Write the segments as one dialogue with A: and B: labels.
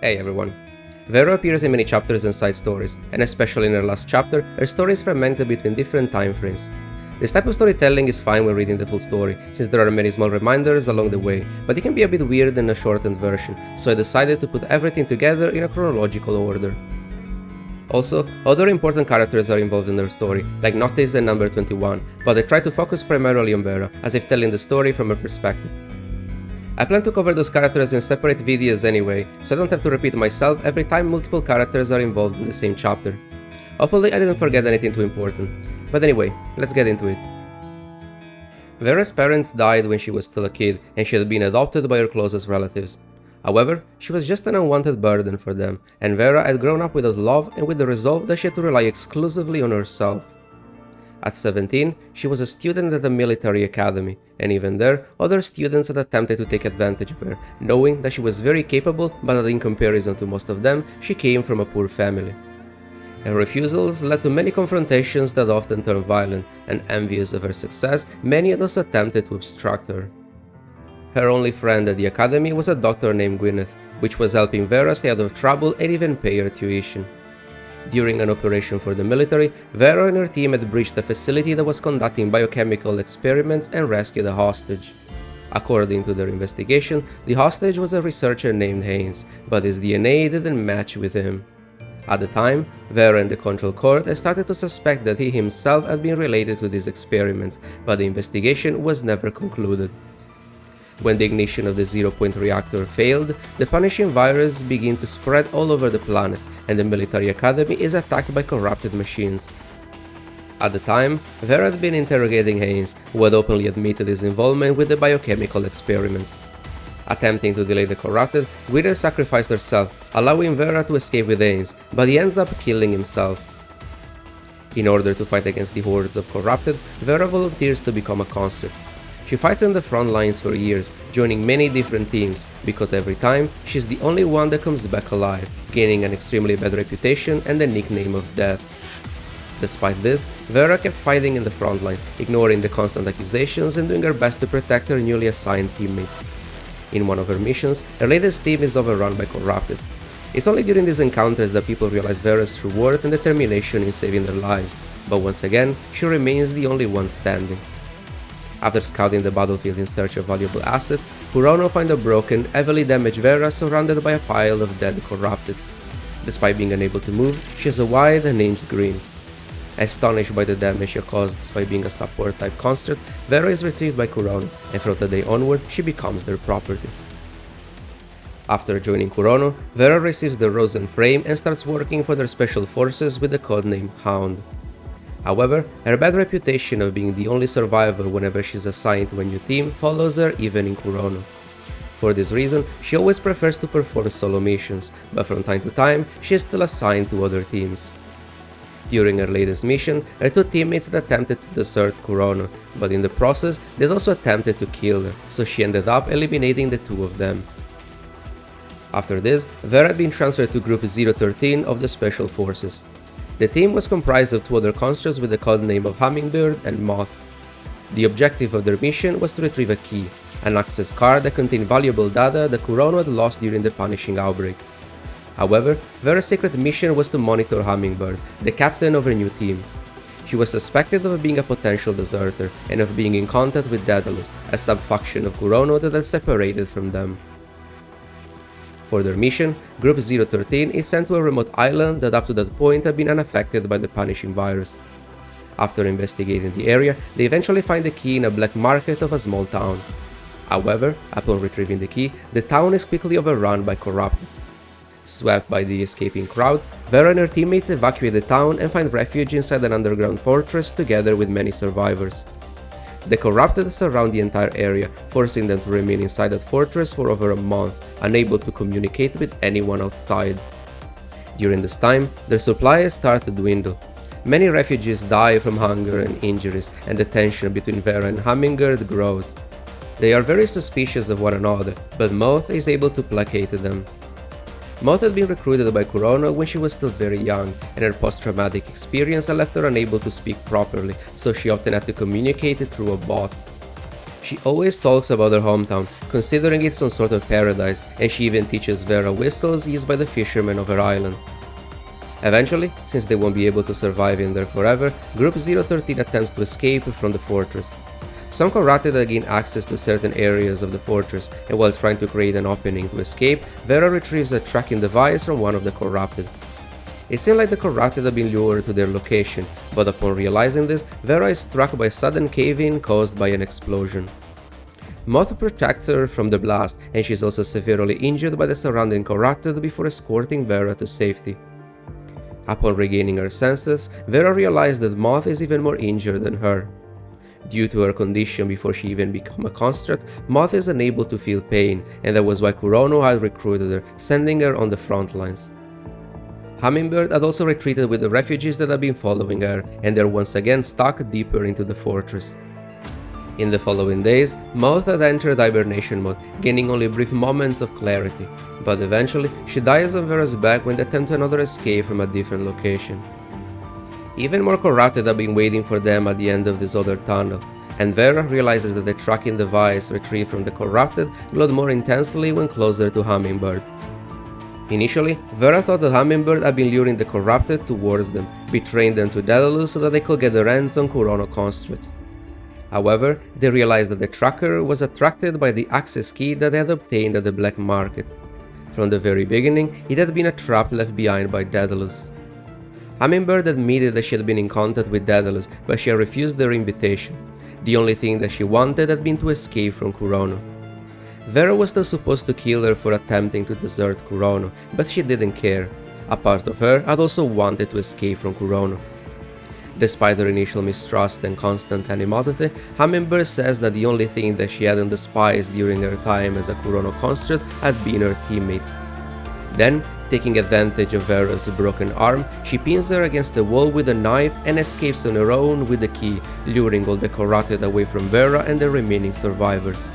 A: Hey everyone. Vera appears in many chapters and side stories, and especially in her last chapter, her story is fragmented between different time frames. This type of storytelling is fine when reading the full story, since there are many small reminders along the way, but it can be a bit weird in a shortened version, so I decided to put everything together in a chronological order. Also, other important characters are involved in her story, like Noctis and number 21, but I try to focus primarily on Vera, as if telling the story from her perspective. I plan to cover those characters in separate videos anyway, so I don't have to repeat myself every time multiple characters are involved in the same chapter. Hopefully I didn't forget anything too important. But anyway, let's get into it. Vera's parents died when she was still a kid, and she had been adopted by her closest relatives. However, she was just an unwanted burden for them, and Vera had grown up without love and with the resolve that she had to rely exclusively on herself. At 17, she was a student at a military academy, and even there, other students had attempted to take advantage of her, knowing that she was very capable, but that in comparison to most of them, she came from a poor family. Her refusals led to many confrontations that often turned violent, and envious of her success, many of us attempted to obstruct her. Her only friend at the academy was a doctor named Gwyneth, which was helping Vera stay out of trouble and even pay her tuition. During an operation for the military, Vera and her team had breached a facility that was conducting biochemical experiments and rescued a hostage. According to their investigation, the hostage was a researcher named Haynes, but his DNA didn't match with him. At the time, Vera and the Control Court had started to suspect that he himself had been related to these experiments, but the investigation was never concluded. When the ignition of the zero-point reactor failed, the punishing virus began to spread all over the planet, and the military academy is attacked by corrupted machines. At the time, Vera had been interrogating Haynes, who had openly admitted his involvement with the biochemical experiments. Attempting to delay the corrupted, Gwyneth sacrificed herself, allowing Vera to escape with Haynes, but he ends up killing himself. In order to fight against the hordes of corrupted, Vera volunteers to become a consort. She fights in the front lines for years, joining many different teams, because every time, she's the only one that comes back alive, gaining an extremely bad reputation and the nickname of Death. Despite this, Vera kept fighting in the front lines, ignoring the constant accusations and doing her best to protect her newly assigned teammates. In one of her missions, her latest team is overrun by corrupted. It's only during these encounters that people realize Vera's true worth and determination in saving their lives, but once again, she remains the only one standing. After scouting the battlefield in search of valuable assets, Kurono finds a broken, heavily damaged Vera surrounded by a pile of dead corrupted. Despite being unable to move, she has a wide and aged grin. Astonished by the damage she caused despite being a support-type construct, Vera is retrieved by Kurono, and from that day onward, she becomes their property. After joining Kurono, Vera receives the Rozen frame and starts working for their special forces with the codename Hound. However, her bad reputation of being the only survivor whenever she's assigned to a new team follows her even in Kurono. For this reason, she always prefers to perform solo missions, but from time to time, she is still assigned to other teams. During her latest mission, her two teammates had attempted to desert Kurono, but in the process, they had also attempted to kill her, so she ended up eliminating the two of them. After this, Vera had been transferred to Group 013 of the Special Forces. The team was comprised of two other constructs with the codename of Hummingbird and Moth. The objective of their mission was to retrieve a key, an access card that contained valuable data that Kurono had lost during the punishing outbreak. However, Vera's secret mission was to monitor Hummingbird, the captain of her new team. She was suspected of being a potential deserter and of being in contact with Daedalus, a sub-faction of Kurono that had separated from them. For their mission, Group 013 is sent to a remote island that up to that point had been unaffected by the punishing virus. After investigating the area, they eventually find the key in a black market of a small town. However, upon retrieving the key, the town is quickly overrun by corrupted. Swept by the escaping crowd, Vera and her teammates evacuate the town and find refuge inside an underground fortress together with many survivors. The corrupted surround the entire area, forcing them to remain inside that fortress for over a month, unable to communicate with anyone outside. During this time, their supplies start to dwindle. Many refugees die from hunger and injuries, and the tension between Vera and Hummingbird grows. They are very suspicious of one another, but Moth is able to placate them. Moth had been recruited by Kurono when she was still very young, and her post-traumatic experience had left her unable to speak properly, so she often had to communicate through a bot. She always talks about her hometown, considering it some sort of paradise, and she even teaches Vera whistles used by the fishermen of her island. Eventually, since they won't be able to survive in there forever, Group 013 attempts to escape from the fortress. Some corrupted gain access to certain areas of the fortress, and while trying to create an opening to escape, Vera retrieves a tracking device from one of the corrupted. It seemed like the corrupted had been lured to their location, but upon realizing this, Vera is struck by a sudden cave-in caused by an explosion. Moth protects her from the blast, and she is also severely injured by the surrounding corrupted before escorting Vera to safety. Upon regaining her senses, Vera realized that Moth is even more injured than her. Due to her condition before she even became a construct, Moth is unable to feel pain, and that was why Kurono had recruited her, sending her on the front lines. Hummingbird had also retreated with the refugees that had been following her, and they are once again stuck deeper into the fortress. In the following days, Moth had entered hibernation mode, gaining only brief moments of clarity, but eventually she dies on Vera's back when they attempt another escape from a different location. Even more corrupted have been waiting for them at the end of this other tunnel, and Vera realizes that the tracking device retrieved from the corrupted glowed more intensely when closer to Hummingbird. Initially, Vera thought that Hummingbird had been luring the corrupted towards them, betraying them to Daedalus so that they could get their hands on Kurono constructs. However, they realized that the tracker was attracted by the access key that they had obtained at the black market. From the very beginning, it had been a trap left behind by Daedalus. Hummingbird admitted that she had been in contact with Daedalus, but she had refused their invitation. The only thing that she wanted had been to escape from Kurono. Vera was still supposed to kill her for attempting to desert Kurono, but she didn't care. A part of her had also wanted to escape from Kurono. Despite her initial mistrust and constant animosity, Hummingbird says that the only thing that she hadn't despised during her time as a Kurono construct had been her teammates. Then, taking advantage of Vera's broken arm, she pins her against the wall with a knife and escapes on her own with the key, luring all the corrupted away from Vera and the remaining survivors.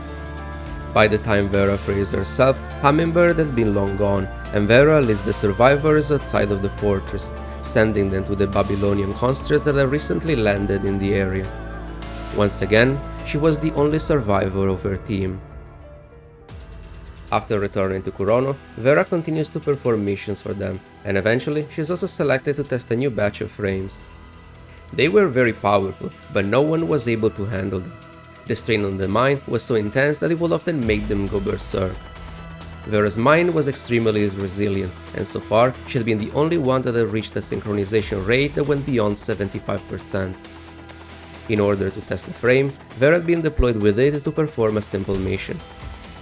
A: By the time Vera frees herself, Hummingbird had been long gone, and Vera leads the survivors outside of the fortress, sending them to the Babylonian constructs that had recently landed in the area. Once again, she was the only survivor of her team. After returning to Kurono, Vera continues to perform missions for them, and eventually she is also selected to test a new batch of frames. They were very powerful, but no one was able to handle them. The strain on the mind was so intense that it would often make them go berserk. Vera's mind was extremely resilient, and so far she had been the only one that had reached a synchronization rate that went beyond 75%. In order to test the frame, Vera had been deployed with it to perform a simple mission.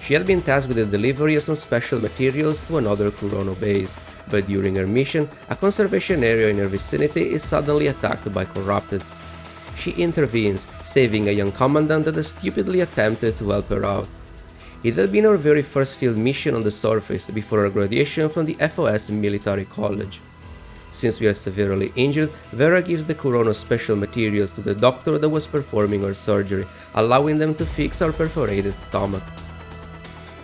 A: She had been tasked with the delivery of some special materials to another Kurono base, but during her mission, a conservation area in her vicinity is suddenly attacked by corrupted. She intervenes, saving a young commandant that has stupidly attempted to help her out. It had been her very first field mission on the surface before her graduation from the FOS Military College. Since we are severely injured, Vera gives the Kurono special materials to the doctor that was performing her surgery, allowing them to fix our perforated stomach.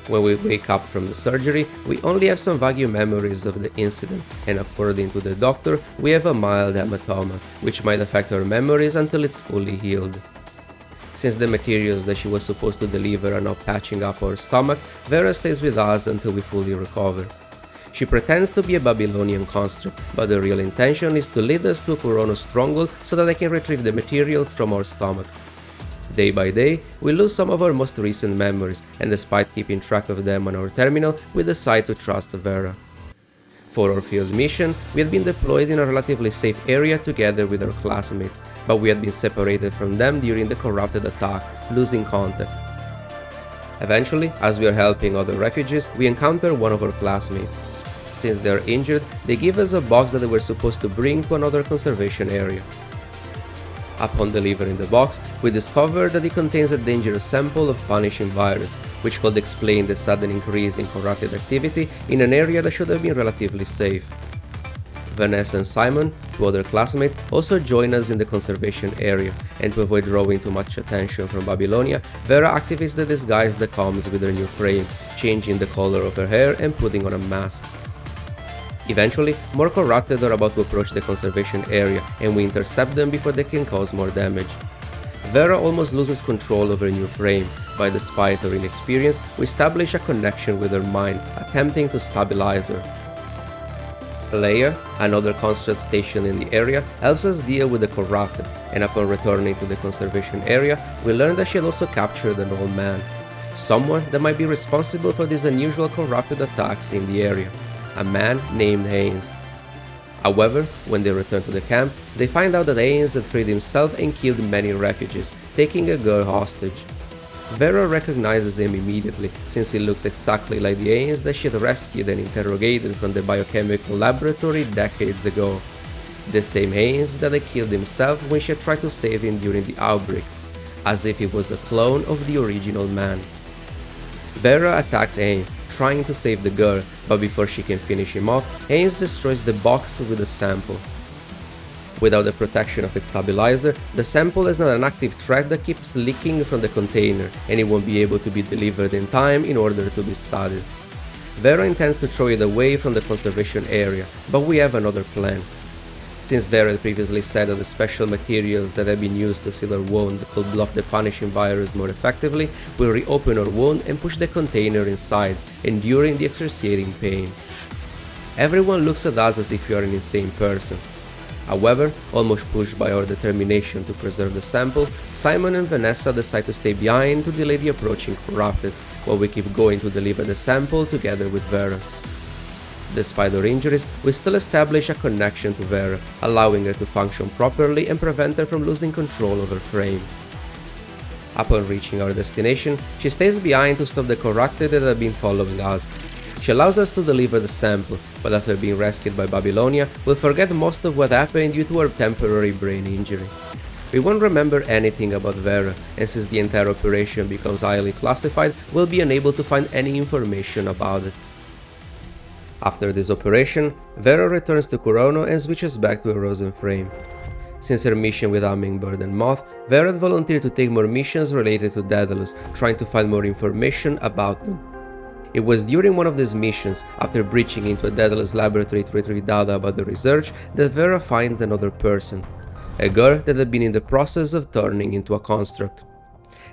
A: When we wake up from the surgery, we only have some vague memories of the incident, and according to the doctor, we have a mild hematoma, which might affect our memories until it's fully healed. Since the materials that she was supposed to deliver are now patching up our stomach, Vera stays with us until we fully recover. She pretends to be a Babylonian construct, but her real intention is to lead us to a Kurono stronghold so that I can retrieve the materials from our stomach. Day by day, we lose some of our most recent memories, and despite keeping track of them on our terminal, we decide to trust Vera. For our field mission, we had been deployed in a relatively safe area together with our classmates, but we had been separated from them during the corrupted attack, losing contact. Eventually, as we are helping other refugees, we encounter one of our classmates. Since they are injured, they give us a box that they were supposed to bring to another conservation area. Upon delivering the box, we discover that it contains a dangerous sample of punishing virus, which could explain the sudden increase in corrupted activity in an area that should have been relatively safe. Vanessa and Simon, two other classmates, also join us in the conservation area, and to avoid drawing too much attention from Babylonia, Vera activates the disguise that comes with her new frame, changing the color of her hair and putting on a mask. Eventually, more corrupted are about to approach the conservation area, and we intercept them before they can cause more damage. Vera almost loses control of her new frame, but despite her inexperience, we establish a connection with her mind, attempting to stabilize her. Leia, another construct stationed in the area, helps us deal with the corrupted, and upon returning to the conservation area, we learn that she had also captured an old man. Someone that might be responsible for these unusual corrupted attacks in the area, a man named Haynes. However, when they return to the camp, they find out that Haynes had freed himself and killed many refugees, taking a girl hostage. Vera recognizes him immediately, since he looks exactly like the Haynes that she had rescued and interrogated from the biochemical laboratory decades ago. The same Haynes that had killed himself when she had tried to save him during the outbreak, as if he was a clone of the original man. Vera attacks Haynes, trying to save the girl, but before she can finish him off, Haynes destroys the box with a sample. Without the protection of its stabilizer, the sample is not an active threat that keeps leaking from the container, and it won't be able to be delivered in time in order to be studied. Vera intends to throw it away from the conservation area, but we have another plan. Since Vera had previously said that the special materials that have been used to seal her wound could block the punishing virus more effectively, we'll reopen her wound and push the container inside, enduring the excruciating pain. Everyone looks at us as if we are an insane person. However, almost pushed by our determination to preserve the sample, Simon and Vanessa decide to stay behind to delay the approaching corrupted, while we keep going to deliver the sample together with Vera. Despite her injuries, we still establish a connection to Vera, allowing her to function properly and prevent her from losing control of her frame. Upon reaching our destination, she stays behind to stop the corrupted that have been following us. She allows us to deliver the sample, but after being rescued by Babylonia, we'll forget most of what happened due to her temporary brain injury. We won't remember anything about Vera, and since the entire operation becomes highly classified, we'll be unable to find any information about it. After this operation, Vera returns to Kurono and switches back to a Rozen frame. Since her mission with Hummingbird and Moth, Vera had volunteered to take more missions related to Daedalus, trying to find more information about them. It was during one of these missions, after breaching into a Daedalus laboratory to retrieve data about the research, that Vera finds another person, a girl that had been in the process of turning into a construct.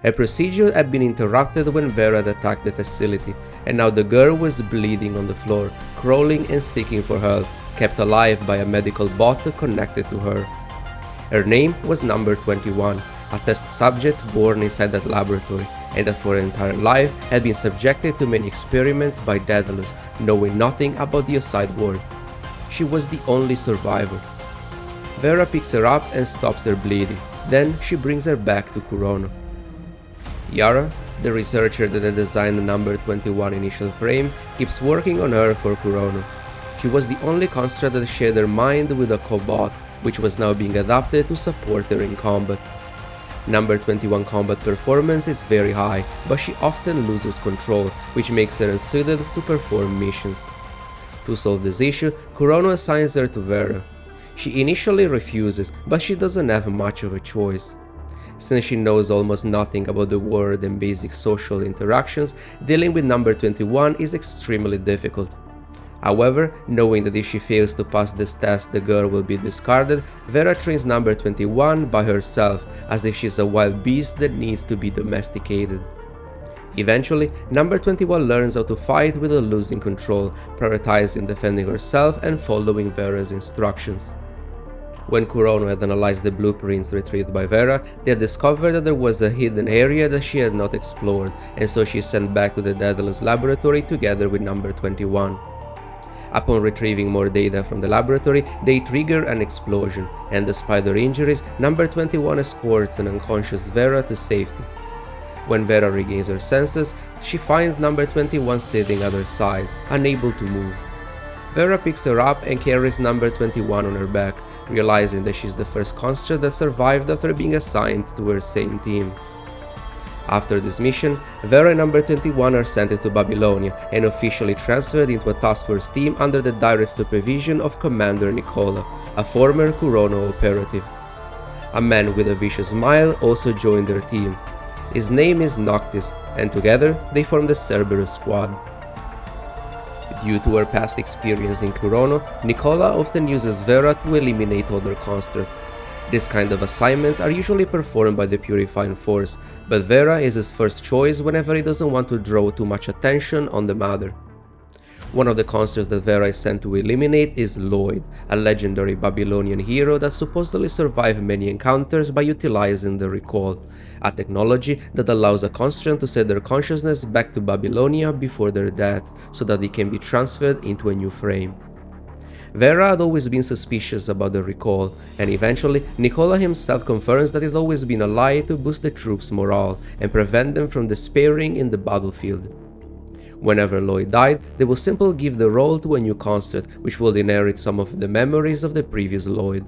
A: A procedure had been interrupted when Vera had attacked the facility, and now the girl was bleeding on the floor, crawling and seeking for help, kept alive by a medical bot connected to her. Her name was Number 21, a test subject born inside that laboratory, and that for her entire life had been subjected to many experiments by Daedalus, knowing nothing about the outside world. She was the only survivor. Vera picks her up and stops her bleeding, then she brings her back to Kurono. Yara, the researcher that had designed the Number 21 initial frame, keeps working on her for Kurono. She was the only construct that shared her mind with a cobot, which was now being adapted to support her in combat. Number 21 combat performance is very high, but she often loses control, which makes her unsuited to perform missions. To solve this issue, Kurono assigns her to Vera. She initially refuses, but she doesn't have much of a choice. Since she knows almost nothing about the world and basic social interactions, dealing with Number 21 is extremely difficult. However, knowing that if she fails to pass this test the girl will be discarded, Vera trains Number 21 by herself, as if she's a wild beast that needs to be domesticated. Eventually, Number 21 learns how to fight without losing control, prioritizing defending herself and following Vera's instructions. When Kurono had analyzed the blueprints retrieved by Vera, they had discovered that there was a hidden area that she had not explored, and so she sent back to the Daedalus laboratory together with Number 21. Upon retrieving more data from the laboratory, they trigger an explosion, and despite their injuries, Number 21 escorts an unconscious Vera to safety. When Vera regains her senses, she finds Number 21 sitting at her side, unable to move. Vera picks her up and carries Number 21 on her back, realizing that she's the first construct that survived after being assigned to her same team. After this mission, Vera and Number 21 are sent to Babylonia and officially transferred into a task force team under the direct supervision of Commander Nicola, a former Kurono operative. A man with a vicious smile also joined their team. His name is Noctis, and together they form the Cerberus squad. Due to her past experience in Kurono, Nicola often uses Vera to eliminate other constructs. This kind of assignments are usually performed by the Purifying Force, but Vera is his first choice whenever he doesn't want to draw too much attention on the matter. One of the constructs that Vera is sent to eliminate is Lloyd, a legendary Babylonian hero that supposedly survived many encounters by utilizing the Recall, a technology that allows a construct to set their consciousness back to Babylonia before their death, so that they can be transferred into a new frame. Vera had always been suspicious about the Recall, and eventually Nicola himself confirms that it had always been a lie to boost the troops' morale and prevent them from despairing in the battlefield. Whenever Lloyd died, they will simply give the role to a new construct, which will inherit some of the memories of the previous Lloyd.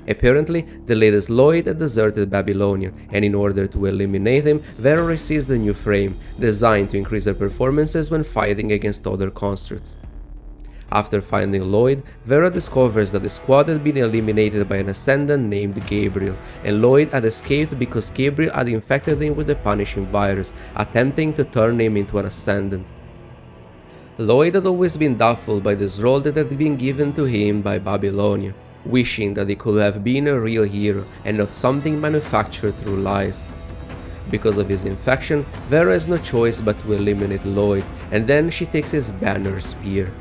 A: Apparently, the latest Lloyd had deserted Babylonia, and in order to eliminate him, Vera receives the new frame, designed to increase her performances when fighting against other constructs. After finding Lloyd, Vera discovers that the squad had been eliminated by an Ascendant named Gabriel, and Lloyd had escaped because Gabriel had infected him with the punishing virus, attempting to turn him into an Ascendant. Lloyd had always been doubtful by this role that had been given to him by Babylonia, wishing that he could have been a real hero and not something manufactured through lies. Because of his infection, Vera has no choice but to eliminate Lloyd, and then she takes his banner spear.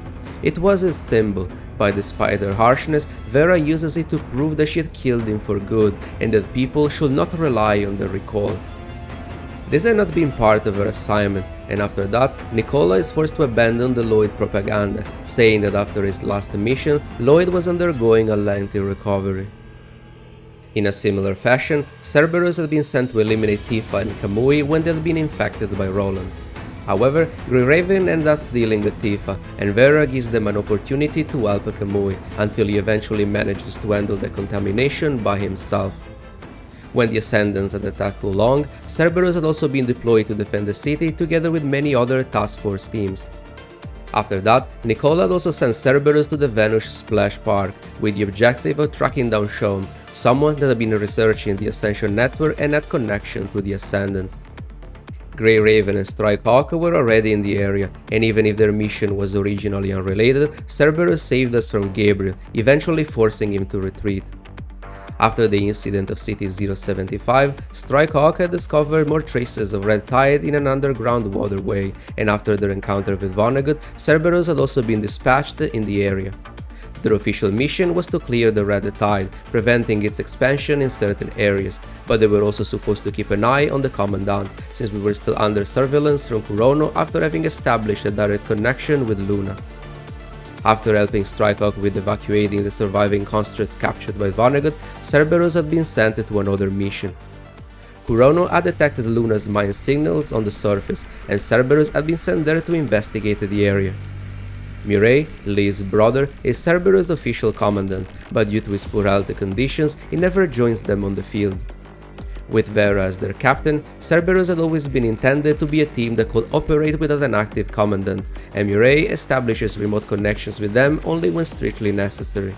A: It was his symbol, but despite her harshness, Vera uses it to prove that she had killed him for good and that people should not rely on the Recall. This had not been part of her assignment, and after that, Nicola is forced to abandon the Lloyd propaganda, saying that after his last mission, Lloyd was undergoing a lengthy recovery. In a similar fashion, Cerberus had been sent to eliminate Tifa and Kamui when they had been infected by Roland. However, Grey Raven ends up dealing with Tifa, and Vera gives them an opportunity to help Kamui, until he eventually manages to handle the contamination by himself. When the Ascendants had attacked Oolong, Cerberus had also been deployed to defend the city together with many other task force teams. After that, Nicola had also sent Cerberus to the vanished Splash Park, with the objective of tracking down Sean, someone that had been researching the Ascension network and had connection to the Ascendants. Grey Raven and Strikehawk were already in the area, and even if their mission was originally unrelated, Cerberus saved us from Gabriel, eventually forcing him to retreat. After the incident of City 075, Strikehawk had discovered more traces of Red Tide in an underground waterway, and after their encounter with Vonnegut, Cerberus had also been dispatched in the area. Their official mission was to clear the Red Tide, preventing its expansion in certain areas, but they were also supposed to keep an eye on the Commandant, since we were still under surveillance from Kurono after having established a direct connection with Luna. After helping Strikehawk with evacuating the surviving constructs captured by Vonnegut, Cerberus had been sent to another mission. Kurono had detected Luna's mind signals on the surface, and Cerberus had been sent there to investigate the area. Mireille, Lee's brother, is Cerberus' official commandant, but due to his poor health conditions, he never joins them on the field. With Vera as their captain, Cerberus had always been intended to be a team that could operate without an active commandant, and Mireille establishes remote connections with them only when strictly necessary.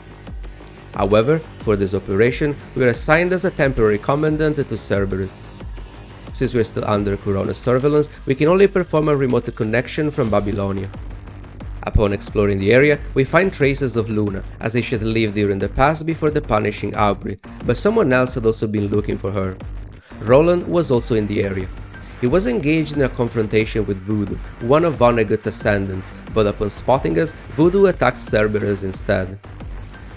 A: However, for this operation, we were assigned as a temporary commandant to Cerberus. Since we are still under Kurono's surveillance, we can only perform a remote connection from Babylonia. Upon exploring the area, we find traces of Luna, as if she had lived during the past before the punishing outbreak, but someone else had also been looking for her. Roland was also in the area. He was engaged in a confrontation with Voodoo, one of Vonnegut's Ascendants, but upon spotting us, Voodoo attacks Cerberus instead.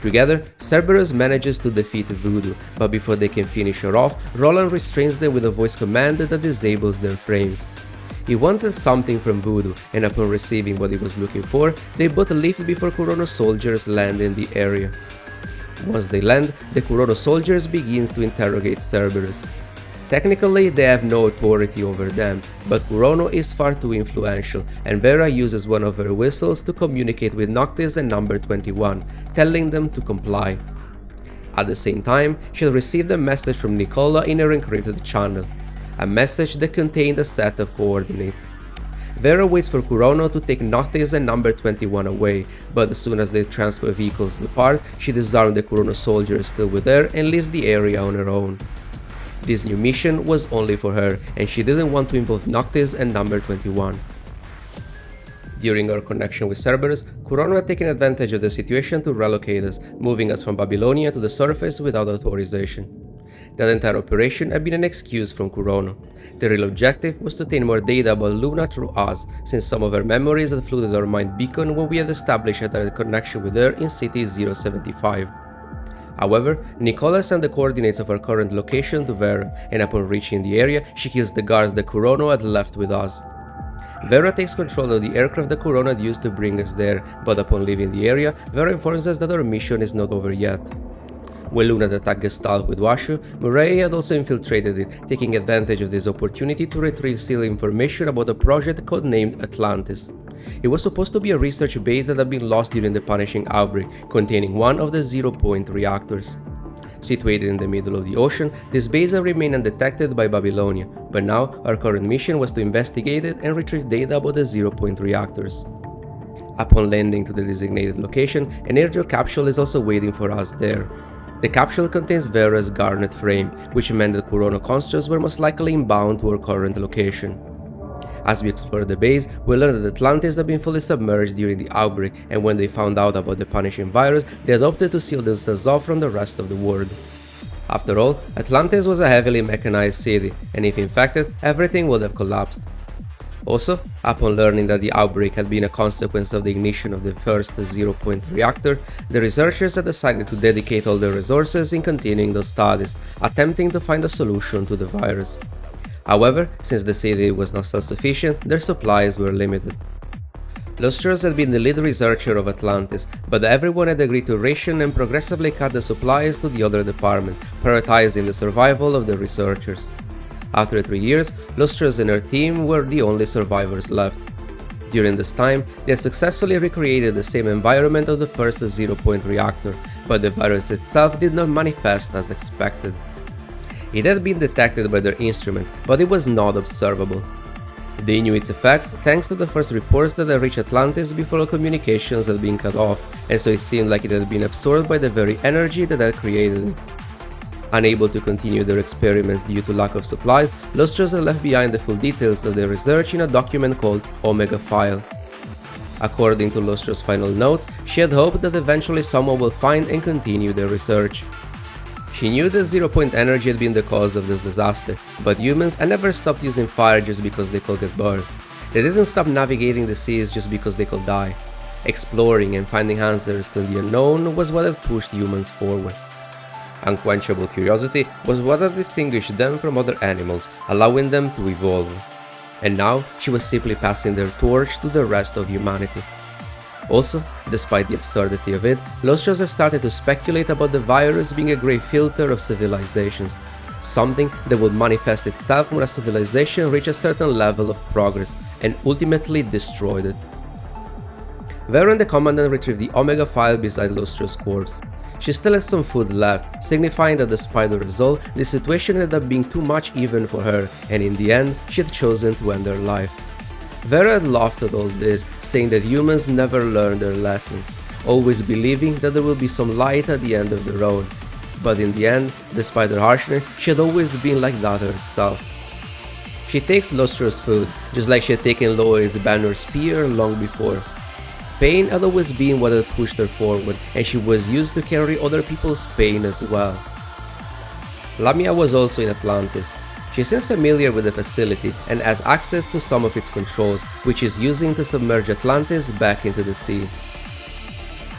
A: Together, Cerberus manages to defeat Voodoo, but before they can finish her off, Roland restrains them with a voice command that disables their frames. He wanted something from Voodoo, and upon receiving what he was looking for, they both leave before Kurono soldiers land in the area. Once they land, the Kurono soldiers begins to interrogate Cerberus. Technically, they have no authority over them, but Kurono is far too influential, and Vera uses one of her whistles to communicate with Noctis and Number 21, telling them to comply. At the same time, she received a message from Nicola in her encrypted channel, a message that contained a set of coordinates. Vera waits for Kurono to take Noctis and Number 21 away, but as soon as the transfer vehicles depart, she disarms the Kurono soldiers still with her and leaves the area on her own. This new mission was only for her, and she didn't want to involve Noctis and Number 21. During our connection with Cerberus, Chrono had taken advantage of the situation to relocate us, moving us from Babylonia to the surface without authorization. That entire operation had been an excuse from Chrono. The real objective was to obtain more data about Luna through us, since some of her memories had flooded our mind beacon when we had established a direct connection with her in City 075. However, Nicola sent the coordinates of her current location to Vera, and upon reaching the area, she kills the guards that Chrono had left with us. Vera takes control of the aircraft that Chrono had used to bring us there, but upon leaving the area, Vera informs us that our mission is not over yet. When Luna attacked Gestalt with Washu, Murray had also infiltrated it, taking advantage of this opportunity to retrieve sealed information about a project codenamed Atlantis. It was supposed to be a research base that had been lost during the Punishing Outbreak, containing one of the zero-point reactors. Situated in the middle of the ocean, this base had remained undetected by Babylonia, but now our current mission was to investigate it and retrieve data about the zero-point reactors. Upon landing to the designated location, an airdrop capsule is also waiting for us there. The capsule contains Vera's Garnet frame, which meant that Chrono constructs were most likely inbound to our current location. As we explored the base, we learned that Atlantis had been fully submerged during the outbreak, and when they found out about the punishing virus, they had opted to seal themselves off from the rest of the world. After all, Atlantis was a heavily mechanized city, and if infected, everything would have collapsed. Also, upon learning that the outbreak had been a consequence of the ignition of the first zero-point reactor, the researchers had decided to dedicate all their resources in continuing those studies, attempting to find a solution to the virus. However, since the city was not self-sufficient, their supplies were limited. Lustros had been the lead researcher of Atlantis, but everyone had agreed to ration and progressively cut the supplies to the other department, prioritizing the survival of the researchers. After 3 years, Lustros and her team were the only survivors left. During this time, they had successfully recreated the same environment of the first zero-point reactor, but the virus itself did not manifest as expected. It had been detected by their instruments, but it was not observable. They knew its effects thanks to the first reports that had reached Atlantis before communications had been cut off, and so it seemed like it had been absorbed by the very energy that had created it. Unable to continue their experiments due to lack of supplies, Lustros had left behind the full details of their research in a document called Omega File. According to Lustros' final notes, she had hoped that eventually someone will find and continue their research. She knew that zero-point energy had been the cause of this disaster, but humans had never stopped using fire just because they could get burned. They didn't stop navigating the seas just because they could die. Exploring and finding answers to the unknown was what had pushed humans forward. Unquenchable curiosity was what had distinguished them from other animals, allowing them to evolve. And now, she was simply passing their torch to the rest of humanity. Also, despite the absurdity of it, Lustros has started to speculate about the virus being a great filter of civilizations, something that would manifest itself when a civilization reached a certain level of progress and ultimately destroyed it. Vera and the Commandant retrieved the Omega File beside Lustros' corpse. She still has some food left, signifying that despite the result, the situation ended up being too much even for her, and in the end, she had chosen to end her life. Vera had laughed at all this, saying that humans never learn their lesson, always believing that there will be some light at the end of the road. But in the end, despite her harshness, she had always been like that herself. She takes Lustros' food, just like she had taken Lloyd's banner spear long before. Pain had always been what had pushed her forward, and she was used to carry other people's pain as well. Lamia was also in Atlantis. She seems familiar with the facility and has access to some of its controls, which is using to submerge Atlantis back into the sea.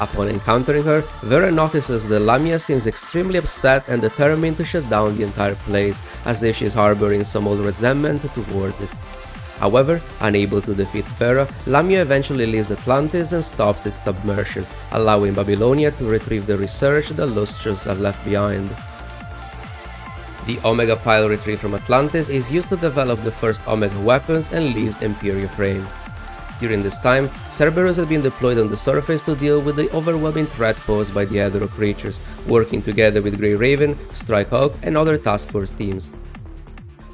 A: Upon encountering her, Vera notices that Lamia seems extremely upset and determined to shut down the entire place, as if she is harboring some old resentment towards it. However, unable to defeat Vera, Lamia eventually leaves Atlantis and stops its submersion, allowing Babylonia to retrieve the research that Lustros had left behind. The Omega File retrieved from Atlantis is used to develop the first Omega weapons and leaves Imperial Frame. During this time, Cerberus had been deployed on the surface to deal with the overwhelming threat posed by the Hetero creatures, working together with Grey Raven, Strike Hawk, and other task force teams.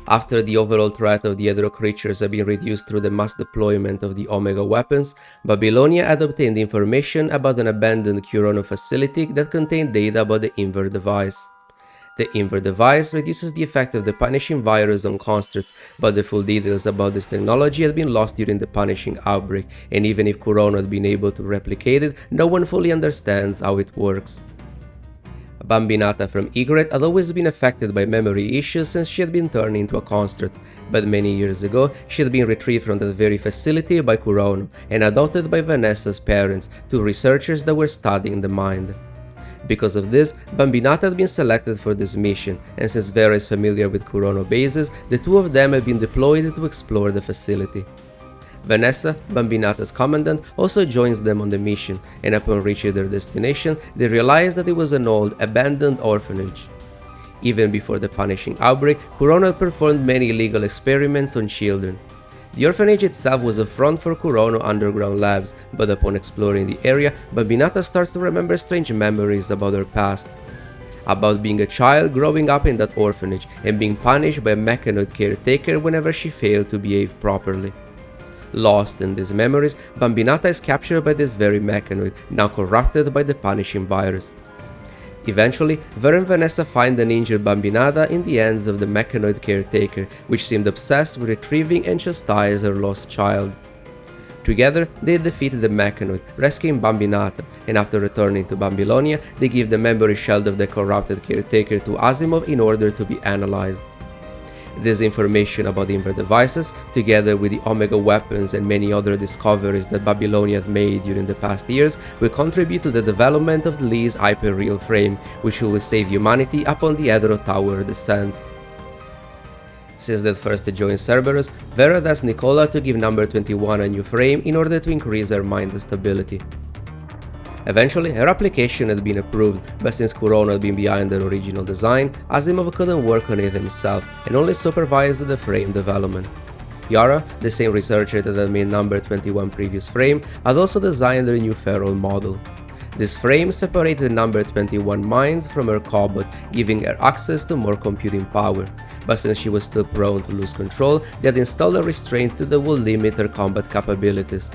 A: After the overall threat of the Hetero creatures had been reduced through the mass deployment of the Omega weapons, Babylonia had obtained information about an abandoned Chrono facility that contained data about the Inver-Device. The Inver-Device reduces the effect of the punishing virus on constructs, but the full details about this technology had been lost during the punishing outbreak, and even if Kurono had been able to replicate it, no one fully understands how it works. Bambinata from Egret had always been affected by memory issues since she had been turned into a construct, but many years ago she had been retrieved from that very facility by Kurono and adopted by Vanessa's parents, two researchers that were studying the mind. Because of this, Bambinata had been selected for this mission, and since Vera is familiar with Kurono bases, the two of them had been deployed to explore the facility. Vanessa, Bambinata's commandant, also joins them on the mission, and upon reaching their destination, they realize that it was an old, abandoned orphanage. Even before the punishing outbreak, Kurono had performed many illegal experiments on children. The orphanage itself was a front for Kurono underground labs, but upon exploring the area, Bambinata starts to remember strange memories about her past. About being a child growing up in that orphanage and being punished by a mechanoid caretaker whenever she failed to behave properly. Lost in these memories, Bambinata is captured by this very mechanoid, now corrupted by the punishing virus. Eventually, Vera and Vanessa find an injured Bambinata in the hands of the mechanoid caretaker, which seemed obsessed with retrieving and chastise her lost child. Together, they defeat the mechanoid, rescuing Bambinata, and after returning to Babylonia, they give the memory shell of the corrupted caretaker to Asimov in order to be analyzed. This information about the Inver-Devices, together with the Omega weapons and many other discoveries that Babylonia had made during the past years, will contribute to the development of Lee's hyperreal frame, which will save humanity upon the Hetero Tower descent. Since that first joined Cerberus, Vera asks Nicola to give number 21 a new frame in order to increase her mind stability. Eventually, her application had been approved, but since Kurono had been behind the original design, Asimov couldn't work on it himself and only supervised the frame development. Yara, the same researcher that had made number 21 previous frame, had also designed the new feral model. This frame separated number 21 minds from her cobot, giving her access to more computing power, but since she was still prone to lose control, they had installed a restraint that would limit her combat capabilities.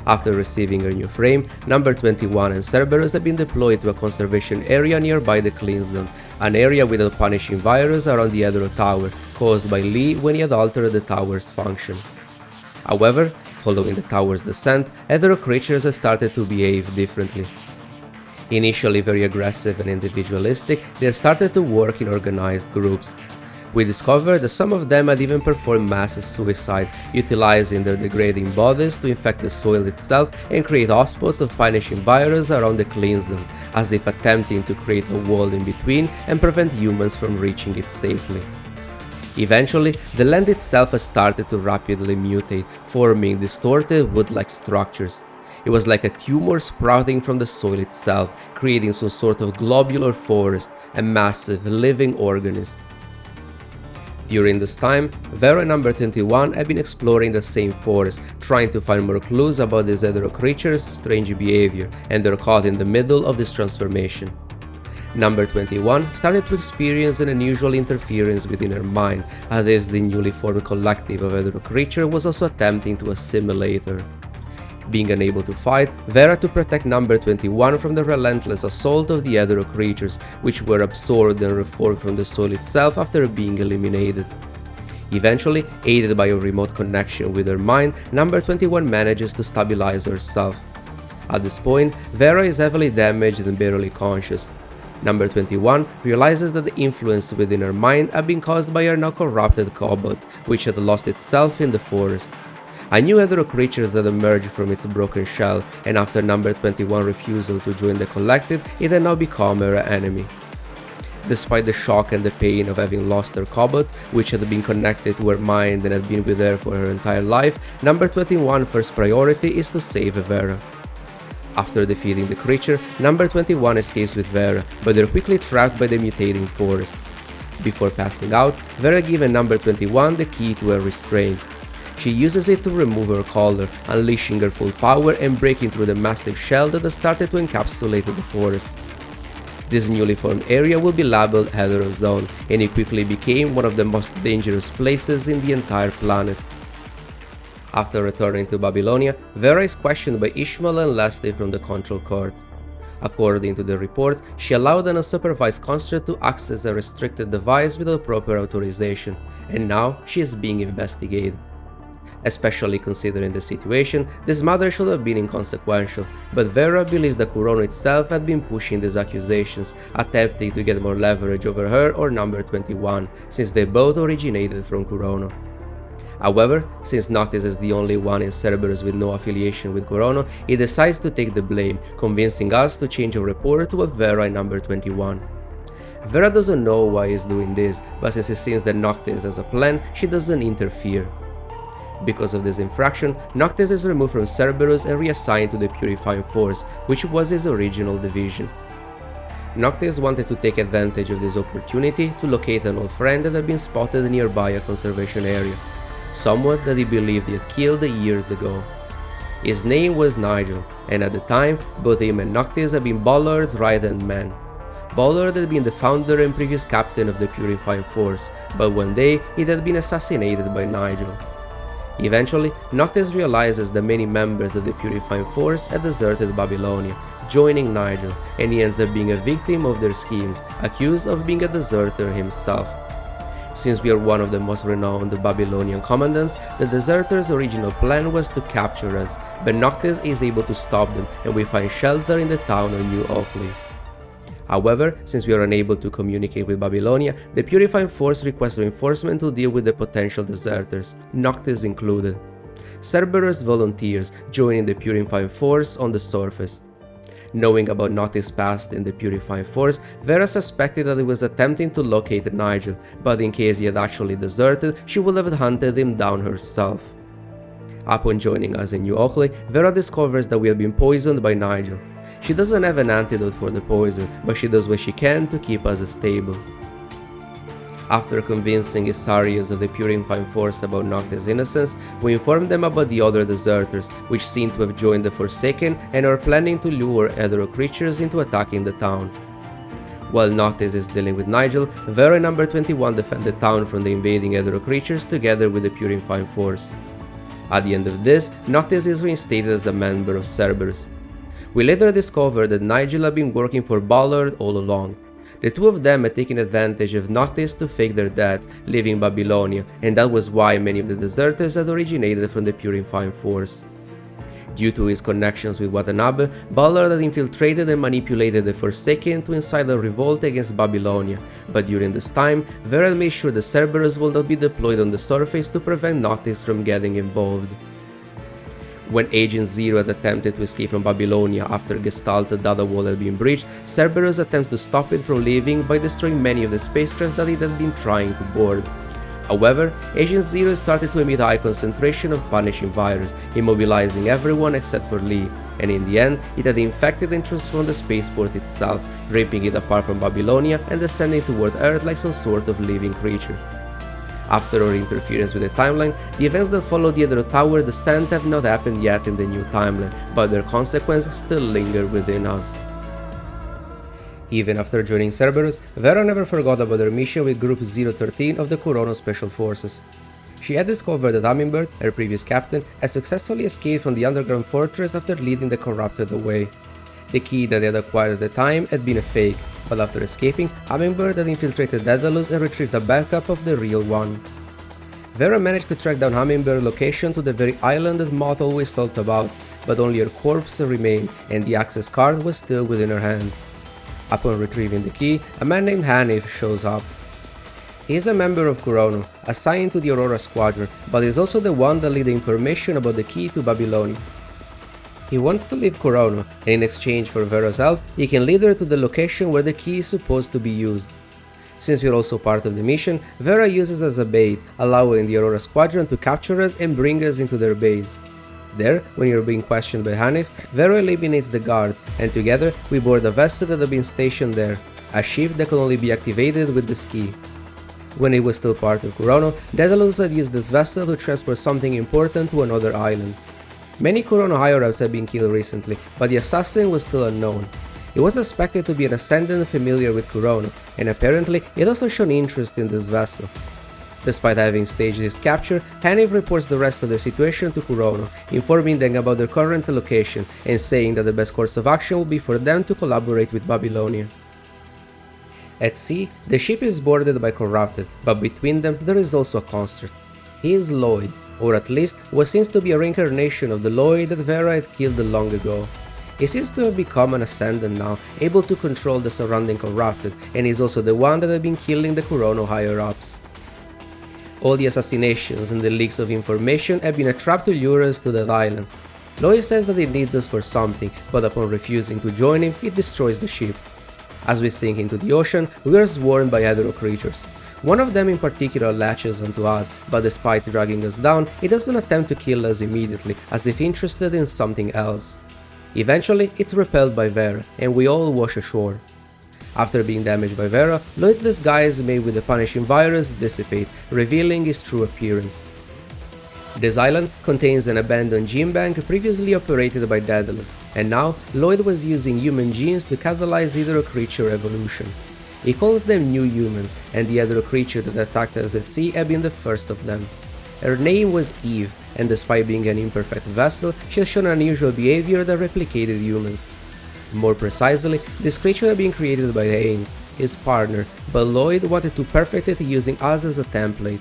A: After receiving her new frame, number 21 and Cerberus have been deployed to a conservation area nearby the Clean Zone, an area with a punishing virus around the Hetero Tower, caused by Lee when he had altered the tower's function. However, following the tower's descent, Hetero creatures have started to behave differently. Initially very aggressive and individualistic, they had started to work in organized groups. We discovered that some of them had even performed mass suicide, utilizing their degrading bodies to infect the soil itself and create hotspots of punishing virus around the Clean Zone, as if attempting to create a wall in between and prevent humans from reaching it safely. Eventually, the land itself has started to rapidly mutate, forming distorted wood-like structures. It was like a tumor sprouting from the soil itself, creating some sort of globular forest, a massive living organism. During this time, Vera and number 21 have been exploring the same forest, trying to find more clues about these Hetero creatures' strange behavior, and they're caught in the middle of this transformation. Number 21 started to experience an unusual interference within her mind, as if the newly formed collective of Hetero creature was also attempting to assimilate her. Being unable to fight, Vera to protect number 21 from the relentless assault of the Hetero creatures, which were absorbed and reformed from the soil itself after being eliminated. Eventually, aided by a remote connection with her mind, number 21 manages to stabilize herself. At this point, Vera is heavily damaged and barely conscious. Number 21 realizes that the influence within her mind had been caused by her now corrupted cobot, which had lost itself in the forest. A new Hetero creature that emerged from its broken shell, and after number 21's refusal to join the collective, it had now become her enemy. Despite the shock and the pain of having lost her cobot, which had been connected to her mind and had been with her for her entire life, number 21's first priority is to save Vera. After defeating the creature, number 21 escapes with Vera, but they're quickly trapped by the mutating forest. Before passing out, Vera gives number 21 the key to her restraint. She uses it to remove her collar, unleashing her full power and breaking through the massive shell that has started to encapsulate the forest. This newly formed area will be labeled Hetero-Zone, and it quickly became one of the most dangerous places in the entire planet. After returning to Babylonia, Vera is questioned by Ishmael and Leslie from the Control Court. According to the reports, she allowed an unsupervised construct to access a restricted device without proper authorization, and now she is being investigated. Especially considering the situation, this matter should have been inconsequential, but Vera believes that Chrono itself had been pushing these accusations, attempting to get more leverage over her or number 21, since they both originated from Chrono. However, since Noctis is the only one in Cerberus with no affiliation with Chrono, he decides to take the blame, convincing us to change our report to a Vera in number 21. Vera doesn't know why he's doing this, but since it seems that Noctis has a plan, she doesn't interfere. Because of this infraction, Noctis is removed from Cerberus and reassigned to the Purifying Force, which was his original division. Noctis wanted to take advantage of this opportunity to locate an old friend that had been spotted nearby a conservation area, someone that he believed he had killed years ago. His name was Nigel, and at the time, both him and Noctis had been Ballard's right-hand man. Ballard had been the founder and previous captain of the Purifying Force, but one day it had been assassinated by Nigel. Eventually, Noctis realizes that many members of the Purifying Force had deserted Babylonia, joining Nigel, and he ends up being a victim of their schemes, accused of being a deserter himself. Since we are one of the most renowned Babylonian commandants, the deserters' original plan was to capture us, but Noctis is able to stop them and we find shelter in the town of New Oakley. However, since we are unable to communicate with Babylonia, the Purifying Force requests reinforcement to deal with the potential deserters, Noctis included. Cerberus volunteers, joining the Purifying Force on the surface. Knowing about Noctis' past in the Purifying Force, Vera suspected that he was attempting to locate Nigel, but in case he had actually deserted, she would have hunted him down herself. Upon joining us in New Oakley, Vera discovers that we have been poisoned by Nigel. She doesn't have an antidote for the poison, but she does what she can to keep us stable. After convincing Isarius of the Purifying Force about Noctis' innocence, we inform them about the other deserters, which seem to have joined the Forsaken and are planning to lure Hetero creatures into attacking the town. While Noctis is dealing with Nigel, Vera and number 21 defend the town from the invading Hetero creatures together with the Purifying Force. At the end of this, Noctis is reinstated as a member of Cerberus. We later discover that Nigel had been working for Ballard all along. The two of them had taken advantage of Noctis to fake their deaths, leaving Babylonia, and that was why many of the deserters had originated from the Purifying Force. Due to his connections with Watanabe, Ballard had infiltrated and manipulated the Forsaken to incite a revolt against Babylonia, but during this time, Vera made sure the Cerberus would not be deployed on the surface to prevent Noctis from getting involved. When Agent Zero had attempted to escape from Babylonia after Gestalt data wall had been breached, Cerberus attempts to stop it from leaving by destroying many of the spacecraft that it had been trying to board. However, Agent Zero started to emit a high concentration of punishing virus, immobilizing everyone except for Lee, and in the end, it had infected and transformed the spaceport itself, ripping it apart from Babylonia and descending toward Earth like some sort of living creature. After our interference with the timeline, the events that followed the Hetero Tower descent have not happened yet in the new timeline, but their consequences still linger within us. Even after joining Cerberus, Vera never forgot about her mission with Group 013 of the Chrono Special Forces. She had discovered that Hummingbird, her previous captain, had successfully escaped from the underground fortress after leading the corrupted away. The key that they had acquired at the time had been a fake, but after escaping, Hummingbird had infiltrated Daedalus and retrieved a backup of the real one. Vera managed to track down Hummingbird's location to the very island that Moth always talked about, but only her corpse remained and the access card was still within her hands. Upon retrieving the key, a man named Haniff shows up. He is a member of Chrono, assigned to the Aurora Squadron, but is also the one that leaked the information about the key to Babylonia. He wants to leave Chrono, and in exchange for Vera's help, he can lead her to the location where the key is supposed to be used. Since we are also part of the mission, Vera uses us as a bait, allowing the Aurora Squadron to capture us and bring us into their base. There, when you're being questioned by Haniff, Vera eliminates the guards, and together we board a vessel that had been stationed there, a ship that could only be activated with this key. When it was still part of Chrono, Daedalus had used this vessel to transport something important to another island. Many Chrono higher-ups had been killed recently, but the assassin was still unknown. He was suspected to be an Ascendant familiar with Chrono, and apparently he had also shown interest in this vessel. Despite having staged his capture, Haniff reports the rest of the situation to Kurono, informing them about their current location and saying that the best course of action will be for them to collaborate with Babylonia. At sea, the ship is boarded by Corrupted, but between them there is also a construct. He is Lloyd, or at least what seems to be a reincarnation of the Lloyd that Vera had killed long ago. He seems to have become an Ascendant now, able to control the surrounding Corrupted, and is also the one that had been killing the Kurono higher-ups. All the assassinations and the leaks of information have been a trap to lure us to that island. Lloyd says that he needs us for something, but upon refusing to join him, it destroys the ship. As we sink into the ocean, we are swarmed by hetero creatures. One of them in particular latches onto us, but despite dragging us down, it doesn't attempt to kill us immediately, as if interested in something else. Eventually, it's repelled by Vera, and we all wash ashore. After being damaged by Vera, Lloyd's disguise made with the punishing virus dissipates, revealing his true appearance. This island contains an abandoned gene bank previously operated by Daedalus, and now Lloyd was using human genes to catalyze hetero creature evolution. He calls them new humans, and the hetero creature that attacked us at sea had been the first of them. Her name was Eve, and despite being an imperfect vessel, she has shown unusual behavior that replicated humans. More precisely, this creature had been created by Haynes, his partner, but Lloyd wanted to perfect it using us as a template.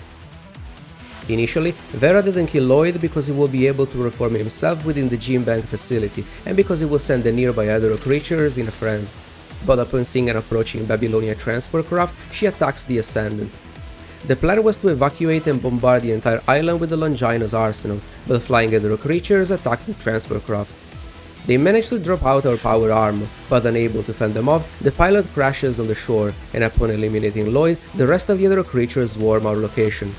A: Initially, Vera didn't kill Lloyd because he will be able to reform himself within the gene bank facility, and because he will send the nearby hetero creatures in a frenzy. But upon seeing an approaching Babylonia transport craft, she attacks the Ascendant. The plan was to evacuate and bombard the entire island with the Longinus arsenal, but flying hetero creatures attacked the transport craft. They managed to drop out our power armor, but unable to fend them off, the pilot crashes on the shore, and upon eliminating Lloyd, the rest of the hetero creatures swarm our location.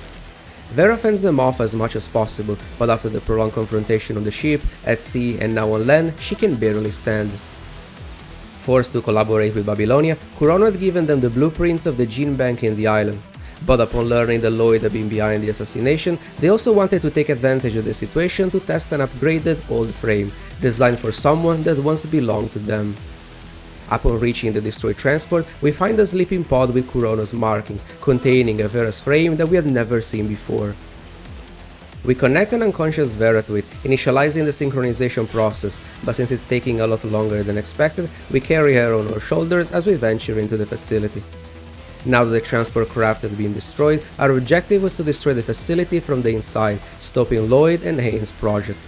A: Vera fends them off as much as possible, but after the prolonged confrontation on the ship, at sea and now on land, she can barely stand. Forced to collaborate with Babylonia, Kurono had given them the blueprints of the gene bank in the island. But upon learning that Lloyd had been behind the assassination, they also wanted to take advantage of the situation to test an upgraded old frame, designed for someone that once belonged to them. Upon reaching the destroyed transport, we find a sleeping pod with Kurono's markings, containing a Vera's frame that we had never seen before. We connect an unconscious Vera to it, initializing the synchronization process, but since it's taking a lot longer than expected, we carry her on our shoulders as we venture into the facility. Now that the transport craft had been destroyed, our objective was to destroy the facility from the inside, stopping Lloyd and Haynes' project.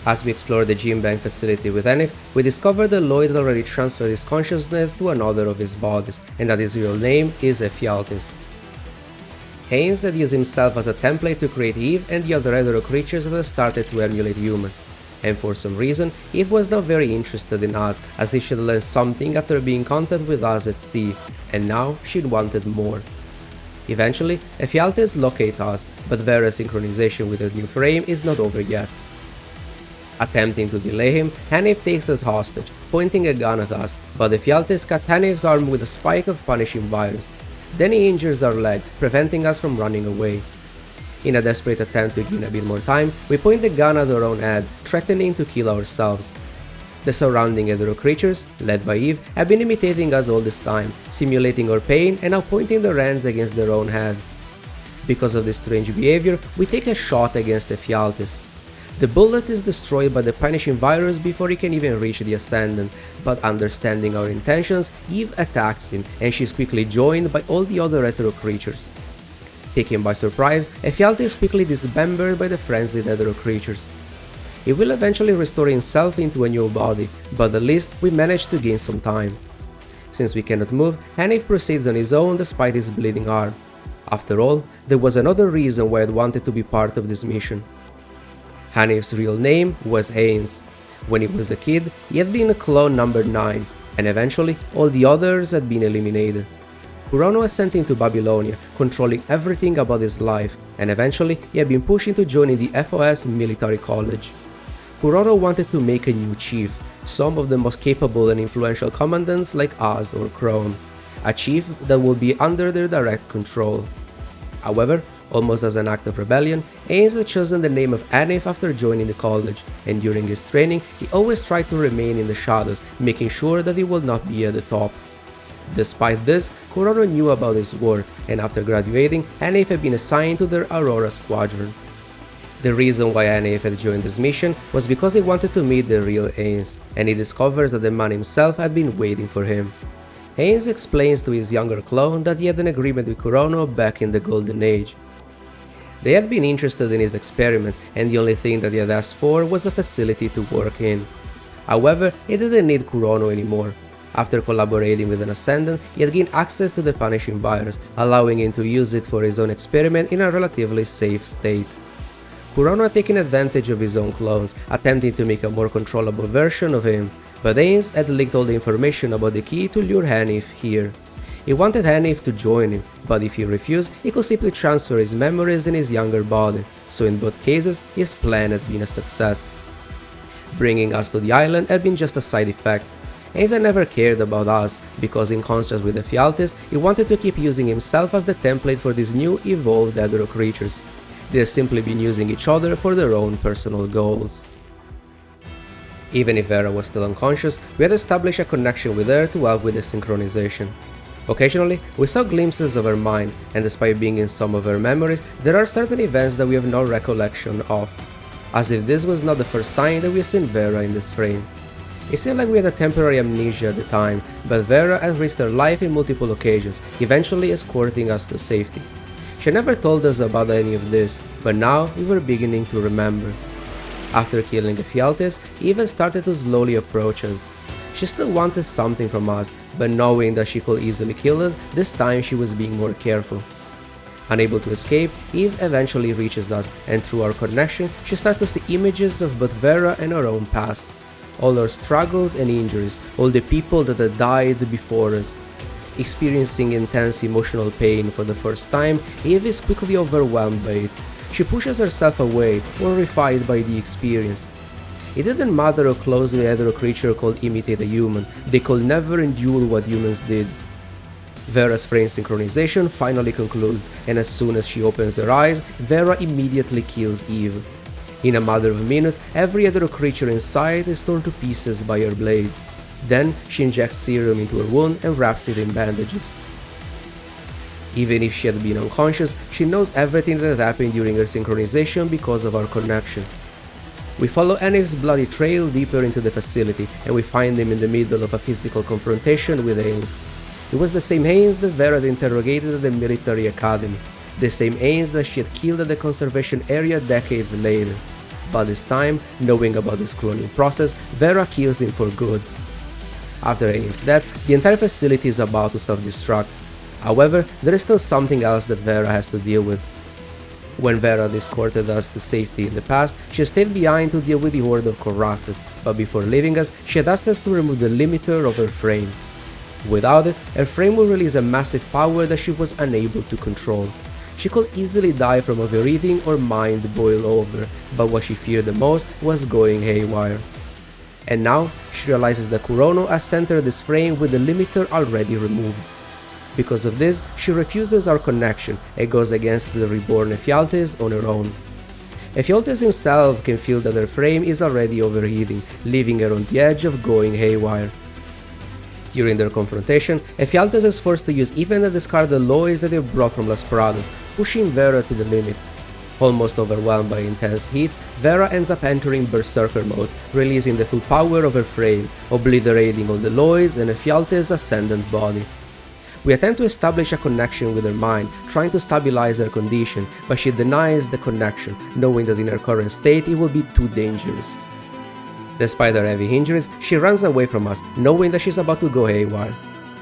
A: As we explore the gene bank facility with Haniff, we discover that Lloyd had already transferred his consciousness to another of his bodies, and that his real name is Ephialtes. Haynes had used himself as a template to create Eve and the other hetero creatures that had started to emulate humans, and for some reason, Eve was not very interested in us, as if she'd learned something after being in contact with us at sea, and now she'd wanted more. Eventually, Ephialtes locates us, but Vera's synchronization with her new frame is not over yet. Attempting to delay him, Haniff takes us hostage, pointing a gun at us, but Ephialtes cuts Haniff's arm with a spike of punishing virus. Then he injures our leg, preventing us from running away. In a desperate attempt to gain a bit more time, we point the gun at our own head, threatening to kill ourselves. The surrounding hetero creatures, led by Eve, have been imitating us all this time, simulating our pain and now pointing their hands against their own heads. Because of this strange behavior, we take a shot against Ephialtes. The bullet is destroyed by the punishing virus before he can even reach the Ascendant, but understanding our intentions, Eve attacks him, and she is quickly joined by all the other hetero creatures. Taken by surprise, Ephialtes is quickly dismembered by the frenzied hetero creatures. He will eventually restore himself into a new body, but at least we manage to gain some time. Since we cannot move, Haniff proceeds on his own despite his bleeding arm. After all, there was another reason why I'd wanted to be part of this mission. Haniff's real name was Haynes. When he was a kid, he had been a clone number 9, and eventually all the others had been eliminated. Kurono was sent into Babylonia, controlling everything about his life, and eventually he had been pushed into joining the FOS military college. Kurono wanted to make a new chief, some of the most capable and influential commandants like us or Krone, a chief that would be under their direct control. However, almost as an act of rebellion, Haynes had chosen the name of Haniff after joining the college, and during his training he always tried to remain in the shadows, making sure that he would not be at the top. Despite this, Kurono knew about his worth, and after graduating, Haniff had been assigned to their Aurora squadron. The reason why Haniff had joined this mission was because he wanted to meet the real Ainz, and he discovers that the man himself had been waiting for him. Ainz explains to his younger clone that he had an agreement with Kurono back in the Golden Age. They had been interested in his experiments, and the only thing that he had asked for was a facility to work in. However, he didn't need Kurono anymore. After collaborating with an Ascendant, he had gained access to the Punishing Virus, allowing him to use it for his own experiment in a relatively safe state. Kurono had taken advantage of his own clones, attempting to make a more controllable version of him, but Ainz had leaked all the information about the key to lure Haniff here. He wanted Haniff to join him, but if he refused, he could simply transfer his memories in his younger body, so in both cases, his plan had been a success. Bringing us to the island had been just a side effect. Ainz had never cared about us, because in contrast with the Ephialtes, he wanted to keep using himself as the template for these new evolved Hetero creatures. They had simply been using each other for their own personal goals. Even if Vera was still unconscious, we had established a connection with her to help with the synchronization. Occasionally, we saw glimpses of her mind, and despite being in some of her memories, there are certain events that we have no recollection of. As if this was not the first time that we had seen Vera in this frame. It seemed like we had a temporary amnesia at the time, but Vera had risked her life in multiple occasions, eventually escorting us to safety. She never told us about any of this, but now we were beginning to remember. After killing the Ephialtes, he even started to slowly approach us. She still wanted something from us, but knowing that she could easily kill us, this time she was being more careful. Unable to escape, Eve eventually reaches us, and through our connection, she starts to see images of both Vera and her own past. All our struggles and injuries, all the people that had died before us. Experiencing intense emotional pain for the first time, Eve is quickly overwhelmed by it. She pushes herself away, horrified by the experience. It didn't matter how closely a Hetero creature could imitate a human, they could never endure what humans did. Vera's frame synchronization finally concludes, and as soon as she opens her eyes, Vera immediately kills Eve. In a matter of minutes, every Hetero creature inside is torn to pieces by her blades. Then, she injects serum into her wound and wraps it in bandages. Even if she had been unconscious, she knows everything that happened during her synchronization because of our connection. We follow Haniff's bloody trail deeper into the facility, and we find him in the middle of a physical confrontation with Ainz. It was the same Ainz that Vera had interrogated at the military academy, the same Ainz that she had killed at the conservation area decades later. But this time, knowing about this cloning process, Vera kills him for good. After Ainz's death, the entire facility is about to self-destruct. However, there is still something else that Vera has to deal with. When Vera had escorted us to safety in the past, she stayed behind to deal with the horde of corrupted, but before leaving us, she had asked us to remove the limiter of her frame. Without it, her frame would release a massive power that she was unable to control. She could easily die from overeating or mind boil over, but what she feared the most was going haywire. And now, she realizes that Kurono has centered this frame with the limiter already removed. Because of this, she refuses our connection and goes against the reborn Ephialtes on her own. Ephialtes himself can feel that her frame is already overheating, leaving her on the edge of going haywire. During their confrontation, Ephialtes is forced to use even the discarded Lloyds that they brought from Las Pradas, pushing Vera to the limit. Almost overwhelmed by intense heat, Vera ends up entering Berserker mode, releasing the full power of her frame, obliterating all the Lloyds and Ephialtes' Ascendant body. We attempt to establish a connection with her mind, trying to stabilize her condition, but she denies the connection, knowing that in her current state it will be too dangerous. Despite her heavy injuries, she runs away from us, knowing that she's about to go haywire.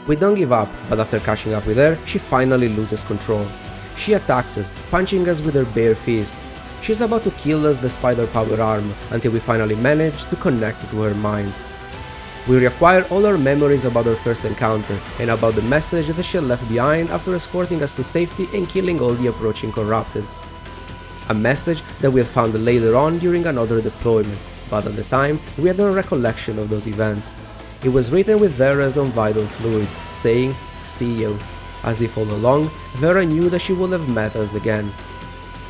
A: We don't give up, but after catching up with her, she finally loses control. She attacks us, punching us with her bare fist. She's about to kill us despite her power armor, until we finally manage to connect to her mind. We reacquire all our memories about our first encounter, and about the message that she left behind after escorting us to safety and killing all the approaching corrupted. A message that we had found later on during another deployment, but at the time, we had no recollection of those events. It was written with Vera's own vital fluid, saying, "See you." As if all along, Vera knew that she would have met us again.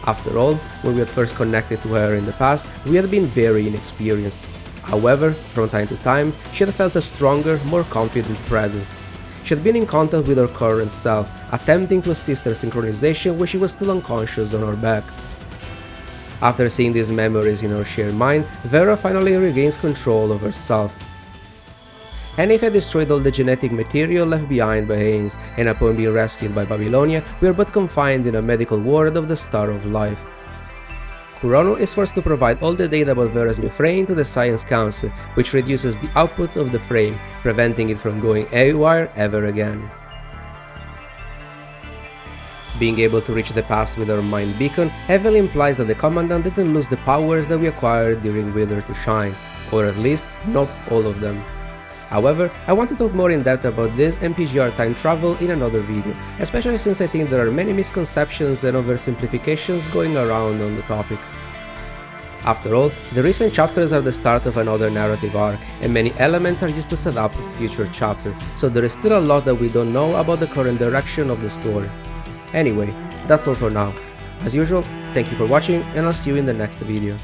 A: After all, when we had first connected to her in the past, we had been very inexperienced. However, from time to time, she had felt a stronger, more confident presence. she had been in contact with her current self, attempting to assist her synchronization when she was still unconscious on her back. After seeing these memories in her shared mind, Vera finally regains control of herself. Haniff had destroyed all the genetic material left behind by Haynes, and upon being rescued by Babylonia, we are but confined in a medical ward of the Star of Life. Chrono is forced to provide all the data about Vera's new frame to the Science Council, which reduces the output of the frame, preventing it from going haywire ever again. Being able to reach the past with our mind beacon heavily implies that the Commandant didn't lose the powers that we acquired during Wither to Shine, or at least not all of them. However, I want to talk more in depth about this and PGR time travel in another video, especially since I think there are many misconceptions and oversimplifications going around on the topic. After all, the recent chapters are the start of another narrative arc, and many elements are used to set up a future chapter, so there is still a lot that we don't know about the current direction of the story. Anyway, that's all for now. As usual, thank you for watching, and I'll see you in the next video.